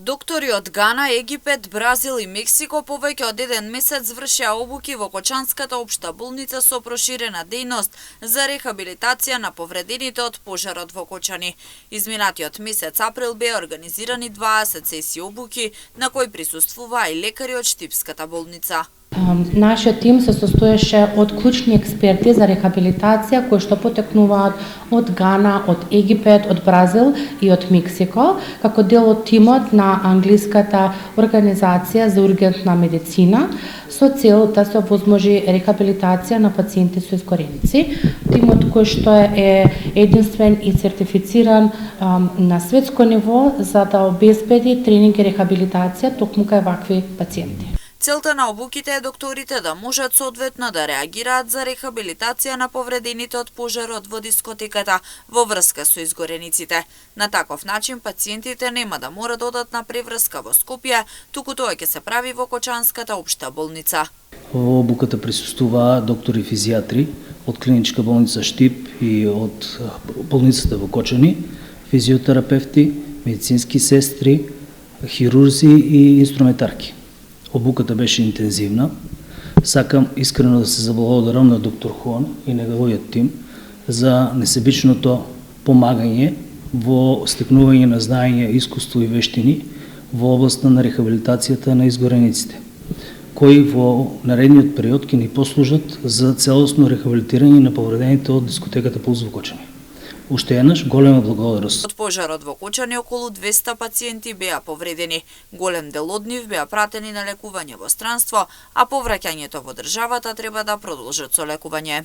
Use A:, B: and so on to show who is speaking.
A: Доктори од Гана, Египет, Бразил и Мексико повеќе од 1 месец вршеа обуки во Кочанската општа болница со проширена дејност за рехабилитација на повредените од пожарот во Кочани. Изминатиот месец април беа организирани 20 сесии обуки на кои присуствуваа и лекари од Штипската болница.
B: Нашиот тим се состоеше од клучни експерти за рехабилитација кои што потекнуваат од Гана, од Египет, од Бразил и од Мексико, како дел од тимот на англиската организација за ургентна медицина со цел да се овозможи рехабилитација на пациенти со изгореници. Тимот кој што е единствен и сертифициран на светско ниво за да обезбеди тренинг и рехабилитација токму кај вакви пациенти.
A: Целта на обуките е докторите да можат соодветно да реагираат за рехабилитација на повредените од пожарот во дискотеката во врска со изгорениците. На таков начин пациентите нема да мора да одат на преврска во Скопје, туку тоа ќе се прави во Кочанската општа болница.
C: Во обуката присуствуваа доктори физијатри од клиничка болница Штип и од болницата во Кочани, физиотерапевти, медицински сестри, хирурзи и инструментарки. Обуката беше интензивна. Сакам искрено да се заблагодарам на доктор Хуан и неговиот тим за несебичното помагање во стекнување на знаење, искуство и вештини во областа на рехабилитацијата на изгорениците, кои во наредниот период ќе ни послужат за целосно рехабилитирање на повредените од дискотеката Пулс во Кочани. Уште еднаш голема благодарност.
A: Од пожарот во Кочани околу 200 пациенти беа повредени. Голем дел од нив беа пратени на лекување во странство, а повраќањето во државата треба да продолжат со лекување.